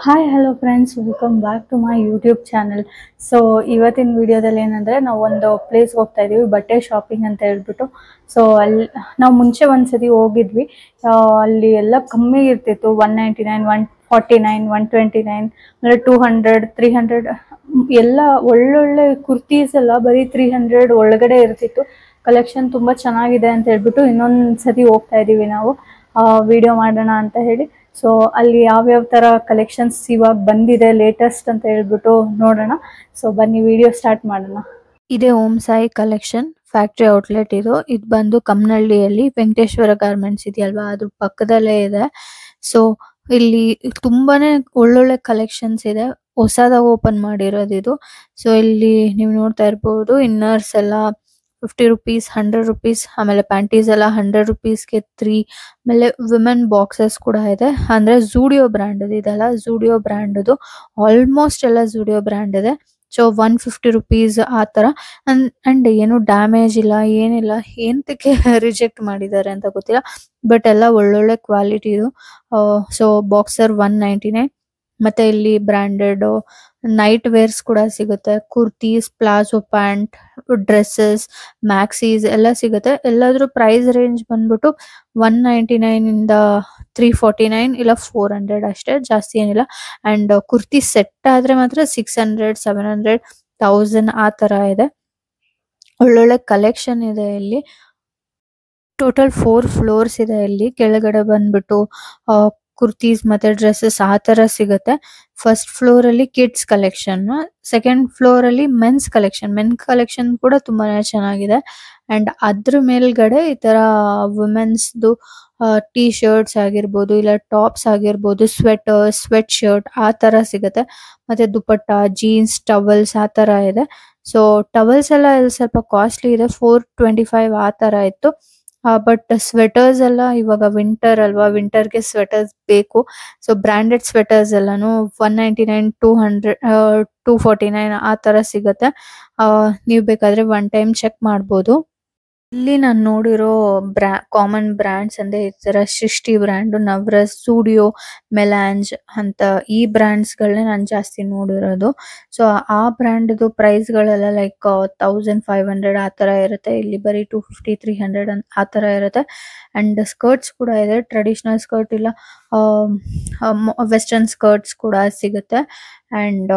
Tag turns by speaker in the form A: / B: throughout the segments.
A: Hi hello friends, welcome back to my YouTube channel. So ಇವತ್ತಿನ ವಿಡಿಯೋದಲ್ಲಿ ಏನಂದರೆ ನಾವು ಒಂದು ಪ್ಲೇಸ್ಗೆ ಹೋಗ್ತಾ ಇದ್ದೀವಿ, ಬಟ್ಟೆ ಶಾಪಿಂಗ್ ಅಂತ ಹೇಳ್ಬಿಟ್ಟು. ಸೊ ಅಲ್ಲಿ ನಾವು ಮುಂಚೆ ಒಂದ್ಸತಿ ಹೋಗಿದ್ವಿ. ಅಲ್ಲಿ ಎಲ್ಲ ಕಮ್ಮಿ ಇರ್ತಿತ್ತು. 199, 149, 129, ಅಂದರೆ 200, 300 ಎಲ್ಲ ಒಳ್ಳೊಳ್ಳೆ ಕುರ್ತೀಸ್ ಎಲ್ಲ ಬರೀ 300 ಒಳಗಡೆ ಇರ್ತಿತ್ತು. ಕಲೆಕ್ಷನ್ ತುಂಬ ಚೆನ್ನಾಗಿದೆ ಅಂತ ಹೇಳ್ಬಿಟ್ಟು ಇನ್ನೊಂದು ಸತಿ ಹೋಗ್ತಾ ಇದ್ದೀವಿ ನಾವು ವಿಡಿಯೋ ಮಾಡೋಣ ಅಂತ ಹೇಳಿ. ಸೊ ಅಲ್ಲಿ ಯಾವ್ಯಾವ ಥರ ಕಲೆಕ್ಷನ್ಸ್ ಇವಾಗ ಬಂದಿದೆ ಲೇಟೆಸ್ಟ್ ಅಂತ ಹೇಳ್ಬಿಟ್ಟು ನೋಡೋಣ. ಸೊ ಬನ್ನಿ ವಿಡಿಯೋ ಸ್ಟಾರ್ಟ್ ಮಾಡೋಣ. ಇದೇ Om Sai collection factory outlet. ಇದು ಬಂದು ಕಮ್ಮನಹಳ್ಳಿಯಲ್ಲಿ ವೆಂಕಟೇಶ್ವರ ಗಾರ್ಮೆಂಟ್ಸ್ ಇದೆಯಲ್ವಾ, ಅದ್ರ ಪಕ್ಕದಲ್ಲೇ ಇದೆ. ಸೊ ಇಲ್ಲಿ ತುಂಬಾನೇ ಒಳ್ಳೊಳ್ಳೆ ಕಲೆಕ್ಷನ್ಸ್ ಇದೆ, ಹೊಸದಾಗಿ ಓಪನ್ ಮಾಡಿರೋದು ಇದು. ಸೊ ಇಲ್ಲಿ ನೀವು ನೋಡ್ತಾ ಇರ್ಬೋದು, ಇನ್ನರ್ಸ್ ಎಲ್ಲ 50 ರುಪೀಸ್, 100 ರುಪೀಸ್, ಆಮೇಲೆ ಪ್ಯಾಂಟೀಸ್ ಎಲ್ಲ 100 ರುಪೀಸ್ಗೆ 3. ಆಮೇಲೆ ವಿಮೆನ್ ಬಾಕ್ಸಸ್ ಕೂಡ ಇದೆ. ಅಂದ್ರೆ ಝೂಡಿಯೋ ಬ್ರ್ಯಾಂಡ್ ಇದೆಲ್ಲ, ಝೂಡಿಯೋ ಬ್ರ್ಯಾಂಡ್ ಆಲ್ಮೋಸ್ಟ್ ಎಲ್ಲ ಝೂಡಿಯೋ ಬ್ರ್ಯಾಂಡ್ ಇದೆ. ಸೊ 150 ರುಪೀಸ್ ಆ ಥರ. ಅಂಡ್ ಏನು ಡ್ಯಾಮೇಜ್ ಇಲ್ಲ, ಏನಿಲ್ಲ. ಎಂತಕ್ಕೆ ರಿಜೆಕ್ಟ್ ಮಾಡಿದ್ದಾರೆ ಅಂತ ಗೊತ್ತಿಲ್ಲ, ಬಟ್ ಎಲ್ಲ ಒಳ್ಳೊಳ್ಳೆ ಕ್ವಾಲಿಟಿ ಇದು. So boxer 199. ಮತ್ತೆ ಇಲ್ಲಿ ಬ್ರ್ಯಾಂಡೆಡ್ ನೈಟ್ ವೇರ್ಸ್ ಕೂಡ ಸಿಗುತ್ತೆ. ಕುರ್ತೀಸ್, ಪ್ಲಾಜೋ ಪ್ಯಾಂಟ್, ಡ್ರೆಸ್ಸಸ್, ಮ್ಯಾಕ್ಸೀಸ್ ಎಲ್ಲ ಸಿಗುತ್ತೆ. ಎಲ್ಲಾದ್ರೂ ಪ್ರೈಸ್ ರೇಂಜ್ ಬಂದ್ಬಿಟ್ಟು 199 ಇಂದ 349 ಇಲ್ಲ 400 ಅಷ್ಟೇ, ಜಾಸ್ತಿ ಏನಿಲ್ಲ. ಅಂಡ್ ಕುರ್ತಿ ಸೆಟ್ ಆದ್ರೆ ಮಾತ್ರ 600, 700, 1000 ಆ ತರ ಇದೆ. ಒಳ್ಳೊಳ್ಳೆ ಕಲೆಕ್ಷನ್ ಇದೆ ಇಲ್ಲಿ. ಟೋಟಲ್ 4 ಫ್ಲೋರ್ಸ್ ಇದೆ ಇಲ್ಲಿ. ಕೆಳಗಡೆ ಬಂದ್ಬಿಟ್ಟು ಕುರ್ತೀಸ್ ಮತ್ತೆ ಡ್ರೆಸ್ಸಸ್ ಆ ತರ ಸಿಗುತ್ತೆ. ಫಸ್ಟ್ ಫ್ಲೋರ್ ಅಲ್ಲಿ ಕಿಡ್ಸ್ ಕಲೆಕ್ಷನ್, ಸೆಕೆಂಡ್ ಫ್ಲೋರ್ ಅಲ್ಲಿ ಮೆನ್ಸ್ ಕಲೆಕ್ಷನ್ ಕೂಡ ತುಂಬಾನೇ ಚೆನ್ನಾಗಿದೆ. ಅಂಡ್ ಅದ್ರ ಮೇಲ್ಗಡೆ ಈ ತರ ವುಮೆನ್ಸ್ದು ಟೀ ಶರ್ಟ್ಸ್ ಆಗಿರ್ಬೋದು, ಇಲ್ಲ ಟಾಪ್ಸ್ ಆಗಿರ್ಬೋದು, ಸ್ವೆಟ್ ಶರ್ಟ್ ಆ ತರ ಸಿಗುತ್ತೆ. ಮತ್ತೆ ದುಪಟ್ಟ, ಜೀನ್ಸ್, ಟವಲ್ಸ್ ಆ ತರ ಇದೆ. ಸೊ ಟವಲ್ಸ್ ಎಲ್ಲ ಸ್ವಲ್ಪ ಕಾಸ್ಟ್ಲಿ ಇದೆ, 425 ಆ ತರ ಇತ್ತು. ಬಟ್ ಸ್ವೆಟರ್ಸ್ ಎಲ್ಲ ಇವಾಗ ವಿಂಟರ್ ಅಲ್ವಾ, ವಿಂಟರ್ಗೆ ಸ್ವೆಟರ್ಸ್ ಬೇಕು. ಸೊ ಬ್ರಾಂಡೆಡ್ ಸ್ವೆಟರ್ಸ್ ಎಲ್ಲಾನು 199, 200, 249 ಆ ತರ ಸಿಗುತ್ತೆ. ನೀವು ಬೇಕಾದ್ರೆ ಒನ್ ಟೈಮ್ ಚೆಕ್ ಮಾಡ್ಬೋದು. ಇಲ್ಲಿ ನಾನು ನೋಡಿರೋ ಕಾಮನ್ ಬ್ರ್ಯಾಂಡ್ಸ್ ಅಂದ್ರೆ ಈ ತರ ಸೃಷ್ಟಿ ಬ್ರ್ಯಾಂಡ್, ನವರಸ್, ಸ್ಟುಡಿಯೋ, ಮೆಲಾಂಜ್ ಅಂತ ಈ ಬ್ರ್ಯಾಂಡ್ಸ್ ಗಳನ್ನ ನಾನು ಜಾಸ್ತಿ ನೋಡಿರೋದು. ಸೊ ಆ ಬ್ರ್ಯಾಂಡ್ ಪ್ರೈಸ್ ಗಳೆಲ್ಲ ಲೈಕ್ 1500 ಆ ತರ ಇರುತ್ತೆ. ಇಲ್ಲಿ ಬರೀ 250, 300 ಆ ತರ ಇರುತ್ತೆ. ಅಂಡ್ ಸ್ಕರ್ಟ್ಸ್ ಕೂಡ ಇದೆ, ಟ್ರೆಡಿಷನಲ್ ಸ್ಕರ್ಟ್ ಇಲ್ಲ ವೆಸ್ಟರ್ನ್ ಸ್ಕರ್ಟ್ಸ್ ಕೂಡ ಸಿಗುತ್ತೆ. ಅಂಡ್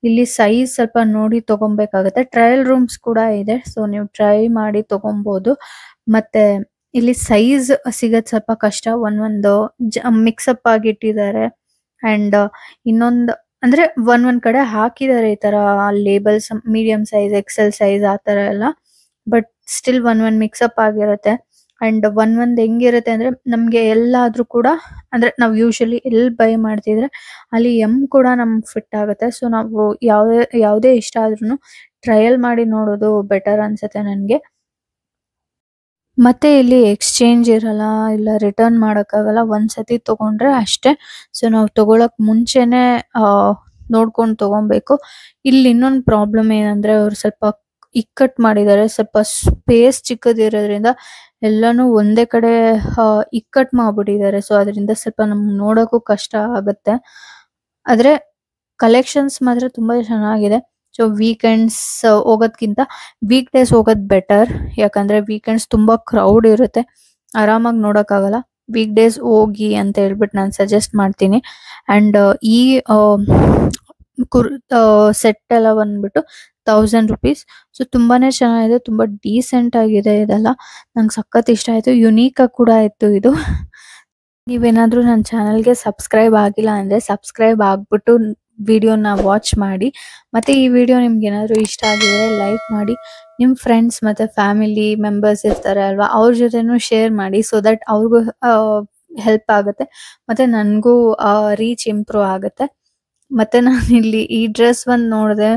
A: ಇಲ್ಲಿ ಸೈಜ್ ಸ್ವಲ್ಪ ನೋಡಿ ತಗೊಬೇಕಾಗುತ್ತೆ. ಟ್ರಯಲ್ ರೂಮ್ಸ್ ಕೂಡ ಇದೆ, ಸೊ ನೀವು ಟ್ರೈ ಮಾಡಿ ತಗೊಬಹುದು. ಮತ್ತೆ ಇಲ್ಲಿ ಸೈಜ್ ಸಿಗದ್ ಸ್ವಲ್ಪ ಕಷ್ಟ, ಒಂದೊಂದು ಮಿಕ್ಸಪ್ ಆಗಿ ಇಟ್ಟಿದ್ದಾರೆ. ಅಂಡ್ ಇನ್ನೊಂದು ಅಂದ್ರೆ ಒಂದ್ ಕಡೆ ಹಾಕಿದ್ದಾರೆ ಈ ತರ labels, medium size, XL size ಆ ತರ ಎಲ್ಲ. ಬಟ್ ಸ್ಟಿಲ್ ಒಂದ್ ಮಿಕ್ಸಪ್ ಆಗಿರುತ್ತೆ. ಅಂಡ್ ಒಂದ್ ಹೆಂಗಿರುತ್ತೆ ಅಂದ್ರೆ, ನಮ್ಗೆ ಎಲ್ಲಾದ್ರೂ ಕೂಡ ಅಂದ್ರೆ ನಾವು ಯೂಶಲಿ ಎಲ್ಲಿ ಬೈ ಮಾಡ್ತಿದ್ರೆ ಅಲ್ಲಿ ಕೂಡ ನಮ್ಗೆ ಫಿಟ್ ಆಗುತ್ತೆ. ಸೊ ನಾವು ಯಾವುದೇ ಇಷ್ಟ ಆದ್ರೂ ಟ್ರಯಲ್ ಮಾಡಿ ನೋಡೋದು ಬೆಟರ್ ಅನ್ಸುತ್ತೆ ನನ್ಗೆ. ಮತ್ತೆ ಇಲ್ಲಿ ಎಕ್ಸ್ಚೇಂಜ್ ಇರಲ್ಲ, ಇಲ್ಲ ರಿಟರ್ನ್ ಮಾಡಕ್ಕಾಗಲ್ಲ. ಒಂದ್ಸತಿ ತಗೊಂಡ್ರೆ ಅಷ್ಟೇ. ಸೊ ನಾವು ತಗೊಳಕ್ ಮುಂಚೆನೆ ನೋಡ್ಕೊಂಡು ತಗೊಬೇಕು. ಇಲ್ಲಿ ಇನ್ನೊಂದು ಪ್ರಾಬ್ಲಮ್ ಏನಂದ್ರೆ, ಅವ್ರು ಸ್ವಲ್ಪ ಇಕ್ಕಟ್ ಮಾಡಿದ್ದಾರೆ. ಸ್ವಲ್ಪ ಸ್ಪೇಸ್ ಚಿಕ್ಕದಿರೋದ್ರಿಂದ ಎಲ್ಲಾನು ಒಂದೇ ಕಡೆ ಇಕ್ಕಟ್ ಮಾಡ್ಬಿಟ್ಟಿದ್ದಾರೆ. ಸೊ ಅದರಿಂದ ಸ್ವಲ್ಪ ನಮ್ಗೆ ನೋಡೋಕ್ಕೂ ಕಷ್ಟ ಆಗುತ್ತೆ. ಆದ್ರೆ ಕಲೆಕ್ಷನ್ಸ್ ಮಾತ್ರ ತುಂಬಾ ಚೆನ್ನಾಗಿದೆ. ಸೊ ವೀಕೆಂಡ್ಸ್ ಹೋಗೋದ್ಕಿಂತ ವೀಕ್ ಡೇಸ್ ಹೋಗೋದ್ ಬೆಟರ್, ಯಾಕಂದ್ರೆ ವೀಕೆಂಡ್ಸ್ ತುಂಬಾ ಕ್ರೌಡ್ ಇರುತ್ತೆ, ಆರಾಮಾಗಿ ನೋಡಕ್ಕಾಗಲ್ಲ. ವೀಕ್ ಡೇಸ್ ಹೋಗಿ ಅಂತ ಹೇಳ್ಬಿಟ್ಟು ನಾನು ಸಜೆಸ್ಟ್ ಮಾಡ್ತೀನಿ. ಅಂಡ್ ಈ ಸೆಟ್ ಎಲ್ಲ ಬಂದ್ಬಿಟ್ಟು 1000 ರುಪೀಸ್. ಸೊ ತುಂಬಾನೇ ಚೆನ್ನಾಗಿದೆ, ತುಂಬಾ ಡೀಸೆಂಟ್ ಆಗಿದೆ ಇದೆಲ್ಲ. ನಂಗೆ ಸಖತ್ ಇಷ್ಟ ಆಯ್ತು, ಯುನೀಕ್ ಆಗಿ ಕೂಡ ಇತ್ತು ಇದು. ನೀವೇನಾದ್ರೂ ನನ್ನ ಚಾನಲ್ಗೆ ಸಬ್ಸ್ಕ್ರೈಬ್ ಆಗಿಲ್ಲ ಅಂದ್ರೆ ಸಬ್ಸ್ಕ್ರೈಬ್ ಆಗ್ಬಿಟ್ಟು ವಿಡಿಯೋನ ವಾಚ್ ಮಾಡಿ. ಮತ್ತೆ ಈ ವಿಡಿಯೋ ನಿಮ್ಗೆ ಏನಾದ್ರು ಇಷ್ಟ ಆಗಿದ್ರೆ ಲೈಕ್ ಮಾಡಿ. ನಿಮ್ ಫ್ರೆಂಡ್ಸ್ ಮತ್ತೆ ಫ್ಯಾಮಿಲಿ ಮೆಂಬರ್ಸ್ ಇರ್ತಾರೆ ಅಲ್ವಾ, ಅವ್ರ ಜೊತೆನೂ ಶೇರ್ ಮಾಡಿ. ಸೊ ದಟ್ ಅವ್ರಿಗೂ ಹೆಲ್ಪ್ ಆಗುತ್ತೆ, ಮತ್ತೆ ನನ್ಗೂ ರೀಚ್ ಇಂಪ್ರೂವ್ ಆಗುತ್ತೆ. ಮತ್ತೆ ನಾನು ಇಲ್ಲಿ ಈ ಡ್ರೆಸ್ ಒಂದ್ ನೋಡಿದೆ,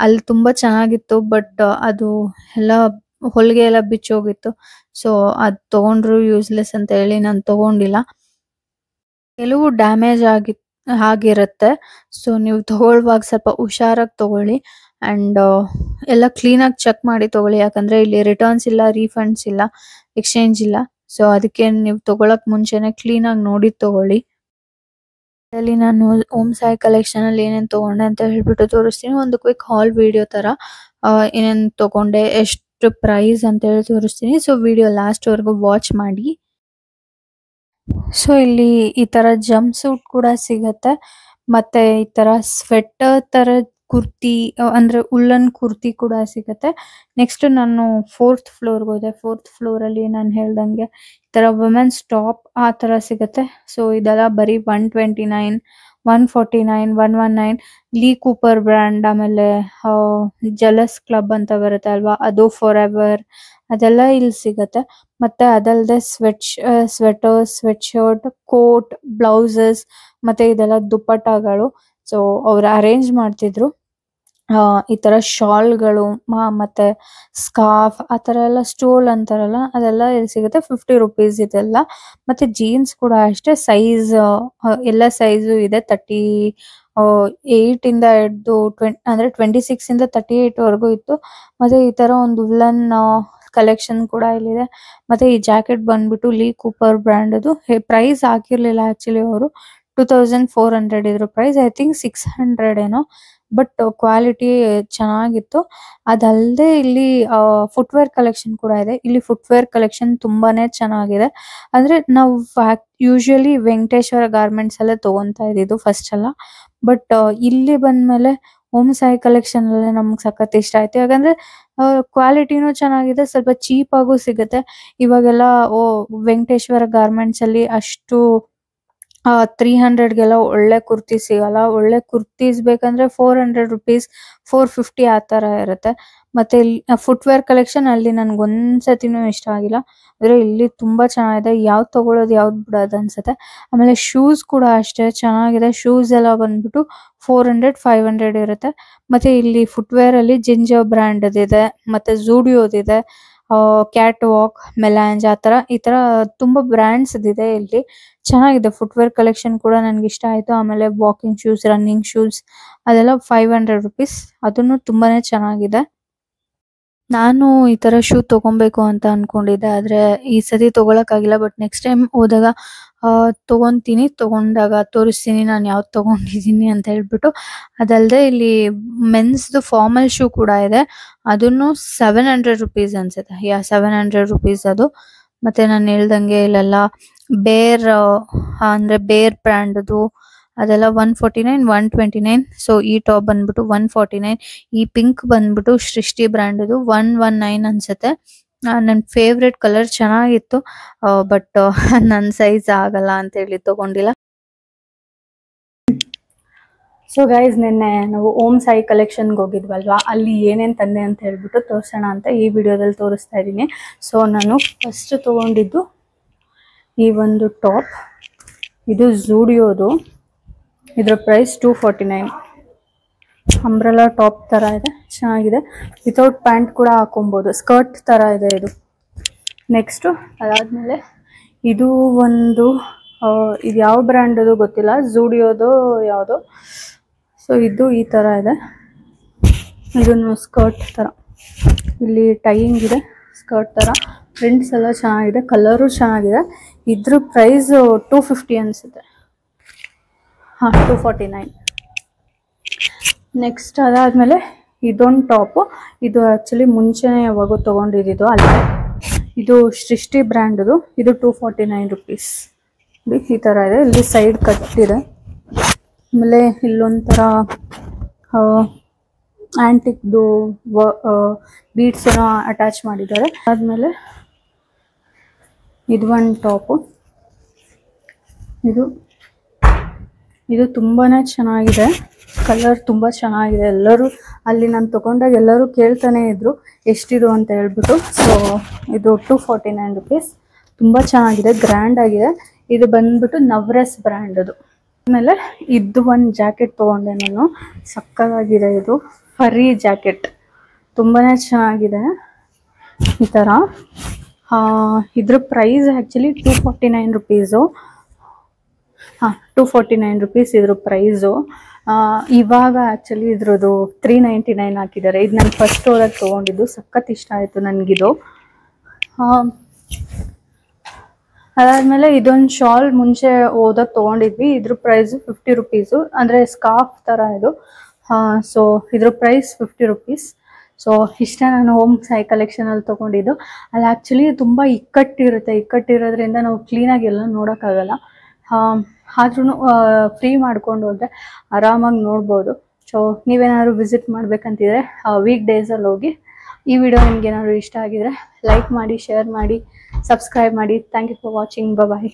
A: ಅಲ್ಲಿ ತುಂಬಾ ಚೆನ್ನಾಗಿತ್ತು. ಬಟ್ ಅದು ಎಲ್ಲ ಹೊಲಿಗೆ ಎಲ್ಲ ಬಿಚ್ಚೋಗಿತ್ತು. ಸೊ ಅದ್ ತಗೊಂಡ್ರು ಯೂಸ್ಲೆಸ್ ಅಂತ ಹೇಳಿ ನಾನು ತಗೊಂಡಿಲ್ಲ. ಕೆಲವು ಡ್ಯಾಮೇಜ್ ಆಗಿರುತ್ತೆ. ಸೊ ನೀವು ತಗೊಳ್ಳುವಾಗ ಸ್ವಲ್ಪ ಹುಷಾರಾಗಿ ತಗೊಳ್ಳಿ. ಅಂಡ್ ಎಲ್ಲ ಕ್ಲೀನಾಗಿ ಚೆಕ್ ಮಾಡಿ ತಗೊಳ್ಳಿ, ಯಾಕಂದ್ರೆ ಇಲ್ಲಿ ರಿಟರ್ನ್ಸ್ ಇಲ್ಲ, ರೀಫಂಡ್ಸ್ ಇಲ್ಲ, ಎಕ್ಸ್ಚೇಂಜ್ ಇಲ್ಲ. ಸೊ ಅದಕ್ಕೆ ನೀವು ತಗೊಳಕ್ ಮುಂಚೆನೆ ಕ್ಲೀನಾಗಿ ನೋಡಿ ತಗೊಳ್ಳಿ. ಅಲ್ಲಿ ನಾನು ಓಂ ಸಾಯಿ ಕಲೆಕ್ಷನ್ ಅಲ್ಲಿ ಏನೇನ್ ತಗೊಂಡೆ ಅಂತ ಹೇಳ್ಬಿಟ್ಟು ತೋರಿಸ್ತೀನಿ. ಒಂದು ಕ್ವಿಕ್ ಹಾಲ್ ವಿಡಿಯೋ ತರ ಏನೇನ್ ತಗೊಂಡೆ, ಎಷ್ಟು ಪ್ರೈಸ್ ಅಂತ ಹೇಳಿ ತೋರಿಸ್ತೀನಿ. ಸೊ ವಿಡಿಯೋ ಲಾಸ್ಟ್ ವರೆಗೂ ವಾಚ್ ಮಾಡಿ. ಸೊ ಇಲ್ಲಿ ಈ ತರ ಜಂಪ್ ಸೂಟ್ ಕೂಡ ಸಿಗತ್ತೆ, ಮತ್ತೆ ಈ ತರ ಸ್ವೆಟರ್ ತರ ಕುರ್ತಿ ಅಂದ್ರೆ ಉಲ್ಲನ್ ಕುರ್ತಿ ಕೂಡ ಸಿಗತ್ತೆ. ನೆಕ್ಸ್ಟ್ ನಾನು 4th ಫ್ಲೋರ್ಗೆ ಹೋದೆ. 4th ಫ್ಲೋರ್ ಅಲ್ಲಿ ನಾನು ಹೇಳ್ದಂಗೆ ಈ ತರ ವುಮೆನ್ಸ್ ಟಾಪ್ ಆ ತರ ಸಿಗತ್ತೆ. ಸೊ ಇದೆಲ್ಲ ಬರೀ 129, 149, 119 ಲೀ ಕೂಪರ್ ಬ್ರ್ಯಾಂಡ್. ಆಮೇಲೆ ಜಲಸ್ ಕ್ಲಬ್ ಅಂತ ಬರುತ್ತೆ ಅಲ್ವಾ, ಅದು ಫಾರ್ ಎವರ್ ಅದೆಲ್ಲ ಇಲ್ಲಿ ಸಿಗತ್ತೆ. ಮತ್ತೆ ಅದಲ್ಲದೆ sweater, sweatshirt, coat, blouses ಮತ್ತೆ ಇದೆಲ್ಲ ದುಪ್ಪಟ್ಟಗಳು. ಸೊ ಅವ್ರು ಅರೇಂಜ್ ಮಾಡ್ತಿದ್ರು. ಈ ತರ ಶಾಲ್ಗಳು ಮತ್ತೆ ಸ್ಕಾರ್ಫ್ ಆ ತರ ಎಲ್ಲ ಸ್ಟೋಲ್ ಅಂತಾರಲ್ಲ ಅದೆಲ್ಲ ಇಲ್ಲಿ ಸಿಗುತ್ತೆ. 50 ರುಪೀಸ್ ಇದೆಲ್ಲ. ಮತ್ತೆ ಜೀನ್ಸ್ ಕೂಡ ಅಷ್ಟೇ, ಸೈಜ್ ಎಲ್ಲ ಸೈಜು ಇದೆ. 38 ಇಂದ ಹಿಡ್ದು ಅಂದ್ರೆ 26 ಇಂದ 38 ವರೆಗೂ ಇತ್ತು. ಮತ್ತೆ ಈ ತರ ಒಂದು ಉಲ್ಲನ್ ಕಲೆಕ್ಷನ್ ಕೂಡ ಇಲ್ಲಿದೆ. ಮತ್ತೆ ಈ ಜಾಕೆಟ್ ಬಂದ್ಬಿಟ್ಟು ಲೀ ಕೂಪರ್ ಬ್ರ್ಯಾಂಡ್. ಅದು ಪ್ರೈಸ್ ಹಾಕಿರ್ಲಿಲ್ಲ ಆಕ್ಚುಲಿ, ಅವರು 2400 ಇದ್ರು ಪ್ರೈಸ್. ಐ ಥಿಂಕ್ 600 ಏನೋ, ಬಟ್ ಕ್ವಾಲಿಟಿ ಚೆನ್ನಾಗಿತ್ತು. ಅದಲ್ಲದೆ ಇಲ್ಲಿ ಫುಟ್ವೇರ್ ಕಲೆಕ್ಷನ್ ಕೂಡ ಇದೆ. ಇಲ್ಲಿ ಫುಟ್ವೇರ್ ಕಲೆಕ್ಷನ್ ತುಂಬಾನೇ ಚೆನ್ನಾಗಿದೆ. ಅಂದ್ರೆ ನಾವು ಯೂಶುವಲಿ ವೆಂಕಟೇಶ್ವರ ಗಾರ್ಮೆಂಟ್ಸ್ ಅಲ್ಲೇ ತಗೊಂತಾ ಇದ್ದಿದ್ದು ಫಸ್ಟ್ ಎಲ್ಲ. ಬಟ್ ಇಲ್ಲಿ ಬಂದ್ಮೇಲೆ ಓಂ ಸಾಯಿ ಕಲೆಕ್ಷನ್ ಅಲ್ಲೇ ನಮ್ಗೆ ಸಖತ್ ಇಷ್ಟ ಆಯ್ತು. ಯಾಕಂದ್ರೆ ಕ್ವಾಲಿಟಿನೂ ಚೆನ್ನಾಗಿದೆ, ಸ್ವಲ್ಪ ಚೀಪ್ ಆಗೂ ಸಿಗುತ್ತೆ. ಇವಾಗೆಲ್ಲ ವೆಂಕಟೇಶ್ವರ ಗಾರ್ಮೆಂಟ್ಸ್ ಅಲ್ಲಿ ಅಷ್ಟು 300ಗೆಲ್ಲ ಒಳ್ಳೆ ಕುರ್ತಿ ಸಿಗಲ್ಲ. ಒಳ್ಳೆ ಕುರ್ತೀಸ್ ಬೇಕಂದ್ರೆ 400 ರುಪೀಸ್, 450 ಆ ತರ ಇರುತ್ತೆ. ಮತ್ತೆ ಇಲ್ಲಿ ಫುಟ್ವೇರ್ ಕಲೆಕ್ಷನ್ ಅಲ್ಲಿ ನನ್ಗೆ ಒಂದ್ಸತಿನೂ ಇಷ್ಟ ಆಗಿಲ್ಲ. ಆದ್ರೆ ಇಲ್ಲಿ ತುಂಬಾ ಚೆನ್ನಾಗಿದೆ. ಯಾವ್ದು ತಗೊಳ್ಳೋದು ಯಾವ್ದು ಬಿಡೋದು ಅನ್ಸುತ್ತೆ. ಆಮೇಲೆ ಶೂಸ್ ಕೂಡ ಅಷ್ಟೇ ಚೆನ್ನಾಗಿದೆ. ಶೂಸ್ ಎಲ್ಲ ಬಂದ್ಬಿಟ್ಟು 400, 500 ಇರುತ್ತೆ. ಮತ್ತೆ ಇಲ್ಲಿ ಫುಟ್ವೇರ್ ಅಲ್ಲಿ ಜಿಂಜರ್ ಬ್ರ್ಯಾಂಡ್ ಇದೆ, ಮತ್ತೆ ಝೂಡಿಯೋದಿದೆ, ಕ್ಯಾಟ್ ವಾಕ್, ಮೆಲಾಂಜ್ ಈ ತರ ತುಂಬಾ ಬ್ರ್ಯಾಂಡ್ಸ್ ಇದೆ ಇಲ್ಲಿ. ಚೆನ್ನಾಗಿದೆ ಫುಟ್ವೇರ್ ಕಲೆಕ್ಷನ್ ಕೂಡ ನನ್ಗೆ ಇಷ್ಟ ಆಯ್ತು. ಆಮೇಲೆ ವಾಕಿಂಗ್ ಶೂಸ್, ರನ್ನಿಂಗ್ ಶೂಸ್ ಅದೆಲ್ಲ 500 ರುಪೀಸ್. ಅದನ್ನು ತುಂಬಾನೇ ಚೆನ್ನಾಗಿದೆ. ನಾನು ಈ ತರ ಶೂ ತಗೊಬೇಕು ಅಂತ ಅನ್ಕೊಂಡಿದ್ದೆ, ಆದ್ರೆ ಈ ಸತಿ ತಗೊಳಕ್ಕಾಗಿಲ್ಲ. ಬಟ್ ನೆಕ್ಸ್ಟ್ ಟೈಮ್ ಹೋದಾಗ ತಗೊಂತೀನಿ. ತಗೊಂಡಾಗ ತೋರಿಸ್ತೀನಿ ನಾನು ಯಾವ್ದು ತಗೊಂಡಿದ್ದೀನಿ ಅಂತ ಹೇಳ್ಬಿಟ್ಟು. ಅದಲ್ಲದೆ ಇಲ್ಲಿ ಮೆನ್ಸ್ದು ಫಾರ್ಮಲ್ ಶೂ ಕೂಡ ಇದೆ. ಅದನ್ನು 700 ರುಪೀಸ್ ಅನ್ಸುತ್ತೆ. 700 ರುಪೀಸ್ ಅದು. ಮತ್ತೆ ನಾನು ಹೇಳ್ದಂಗೆ ಇಲ್ಲೆಲ್ಲ ಬೇರ್ ಬ್ರ್ಯಾಂಡ್ದು ಅದೆಲ್ಲ 149, 129. ಸೊ ಈ ಟಾಪ್ ಬಂದ್ಬಿಟ್ಟು 149. ಈ ಪಿಂಕ್ ಬಂದ್ಬಿಟ್ಟು ಸೃಷ್ಟಿ ಬ್ರ್ಯಾಂಡ್ದು 119 ಅನ್ಸುತ್ತೆ. ನನ್ನ ಫೇವ್ರೆಟ್ ಕಲರ್, ಚೆನ್ನಾಗಿತ್ತು. ಬಟ್ ನನ್ನ ಸೈಜ್ ಆಗಲ್ಲ ಅಂತ ಹೇಳಿ ತಗೊಂಡಿಲ್ಲ. ಸೊ ಗೈಸ್, ನಿನ್ನೆ ನಾವು ಓಂ ಸಾಯಿ ಕಲೆಕ್ಷನ್ಗೆ ಹೋಗಿದ್ವಲ್ವಾ, ಅಲ್ಲಿ ಏನೇನು ತಂದೆ ಅಂತ ಹೇಳ್ಬಿಟ್ಟು ತೋರಿಸೋಣ ಅಂತ ಈ ವಿಡಿಯೋದಲ್ಲಿ ತೋರಿಸ್ತಾ ಇದ್ದೀನಿ. ಸೊ ನಾನು ಫಸ್ಟ್ ತಗೊಂಡಿದ್ದು ಈ ಒಂದು ಟಾಪ್. ಇದು ಝೂಡಿಯೋದು. ಇದ್ರ ಪ್ರೈಸ್ 249. ಅಂಬ್ರೆಲಾ ಟಾಪ್ ತರ ಇದೆ, ಚೆನ್ನಾಗಿದೆ. ವಿತೌಟ್ ಪ್ಯಾಂಟ್ ಕೂಡ ಹಾಕೊಬಹುದು, ಸ್ಕರ್ಟ್ ತರ ಇದೆ ಇದು. ನೆಕ್ಸ್ಟ್ ಅದಾದ್ಮೇಲೆ ಇದು ಒಂದು ಇದು ಯಾವ ಬ್ರ್ಯಾಂಡ್ ಅದು ಗೊತ್ತಿಲ್ಲ, ಝೂಡಿಯೋದು ಯಾವುದು. ಸೊ ಇದು ಈ ತರ ಇದೆ. ಇದನ್ನು ಸ್ಕರ್ಟ್ ತರ, ಇಲ್ಲಿ ಟೈಯಿಂಗ್ ಇದೆ ಸ್ಕರ್ಟ್ ತರ. ಪ್ರಿಂಟ್ಸ್ ಎಲ್ಲ ಚೆನ್ನಾಗಿದೆ, ಕಲರು ಚೆನ್ನಾಗಿದೆ. ಇದ್ರ ಪ್ರೈಸ್ 250 ಅನ್ಸುತ್ತೆ. 249. ನೆಕ್ಸ್ಟ್ ಅದಾದ್ಮೇಲೆ ಇದೊಂದು ಟಾಪು. ಇದು ಆಕ್ಚುಲಿ ಮುಂಚೆನೆ ಯಾವಾಗೋ ತಗೊಂಡಿದ್ದು ಅಲ್ಲೇ. ಇದು ಸೃಷ್ಟಿ ಬ್ರ್ಯಾಂಡ್ದು. ಇದು 249 ರುಪೀಸ್. ಈ ತರ ಇದೆ. ಇಲ್ಲಿ ಸೈಡ್ ಕಟ್ ಇದೆ. ಆಮೇಲೆ ಇಲ್ಲೊಂಥರ ಆಂಟಿಕ್ದು ಬೀಡ್ಸ್ ಏನೋ ಅಟ್ಯಾಚ್ ಮಾಡಿದ್ದಾರೆ. ಆದ್ಮೇಲೆ ಇದು ಒಂದು ಟಾಪು. ಇದು ತುಂಬಾನೇ ಚೆನ್ನಾಗಿದೆ, ಕಲರ್ ತುಂಬಾ ಚೆನ್ನಾಗಿದೆ. ಎಲ್ಲರೂ ಅಲ್ಲಿ ನಾನು ತಗೊಂಡಾಗ ಎಲ್ಲರೂ ಕೇಳ್ತಾನೆ ಇದ್ರು ಎಷ್ಟಿದು ಅಂತ ಹೇಳ್ಬಿಟ್ಟು. ಸೊ ಇದು 249 ರುಪೀಸ್. ತುಂಬಾ ಚೆನ್ನಾಗಿದೆ, ಗ್ರ್ಯಾಂಡ್ ಆಗಿದೆ. ಇದು ಬಂದ್ಬಿಟ್ಟು ನವರಸ್ ಬ್ರ್ಯಾಂಡ್ ಅದು. ಆಮೇಲೆ ಇದು ಒಂದು ಜಾಕೆಟ್ ತಗೊಂಡೆ ನಾನು, ಸಕ್ಕತ್ತಾಗಿದೆ. ಇದು ಫರಿ ಜಾಕೆಟ್, ತುಂಬಾನೇ ಚೆನ್ನಾಗಿದೆ. ಈ ತರ ಇದ್ರ ಪ್ರೈಸ್ ಆಕ್ಚುಲಿ 249 ರುಪೀಸು. 249 ರುಪೀಸ್ ಇದ್ರ ಪ್ರೈಸು. ಇವಾಗ ಆಕ್ಚುಲಿ ಇದ್ರದ್ದು 399 ಹಾಕಿದ್ದಾರೆ. ಇದು ನಾನು ಫಸ್ಟ್ ಹೋದಾಗ ತಗೊಂಡಿದ್ದು, ಸಖತ್ ಇಷ್ಟ ಆಯಿತು ನನಗಿದು. ಅದಾದ್ಮೇಲೆ ಇದೊಂದು ಶಾಲ್ ಮುಂಚೆ ಓದೋದು ತೊಗೊಂಡಿದ್ವಿ. ಇದ್ರ ಪ್ರೈಸ್ 50 ರುಪೀಸು, ಅಂದರೆ ಸ್ಕಾರ್ಫ್ ಥರ ಇದು. ಸೊ ಇದ್ರ ಪ್ರೈಸ್ 50 ರುಪೀಸ್. ಸೊ ಇಷ್ಟ ನಾನು ಹೋಮ್ ಸೈ ಕಲೆಕ್ಷನಲ್ಲಿ ತೊಗೊಂಡಿದ್ದು. ಅಲ್ಲಿ ಆ್ಯಕ್ಚುಲಿ ತುಂಬ ಇಕ್ಕಟ್ಟಿರೋದ್ರಿಂದ ನಾವು ಕ್ಲೀನಾಗಿ ಎಲ್ಲ ನೋಡೋಕ್ಕಾಗಲ್ಲ. ಆದ್ರೂ ಫ್ರೀ ಮಾಡ್ಕೊಂಡು ಹೋದರೆ ಆರಾಮಾಗಿ ನೋಡ್ಬೋದು. ಸೊ ನೀವೇನಾದ್ರು ವಿಸಿಟ್ ಮಾಡಬೇಕಂತಿದ್ರೆ ವೀಕ್ ಡೇಸಲ್ಲಿ ಹೋಗಿ. ಈ ವಿಡಿಯೋ ನಿಮ್ಗೆ ಏನಾದ್ರು ಇಷ್ಟ ಆಗಿದ್ರೆ ಲೈಕ್ ಮಾಡಿ, ಶೇರ್ ಮಾಡಿ, ಸಬ್ಸ್ಕ್ರೈಬ್ ಮಾಡಿ. Thank you for watching. Bye.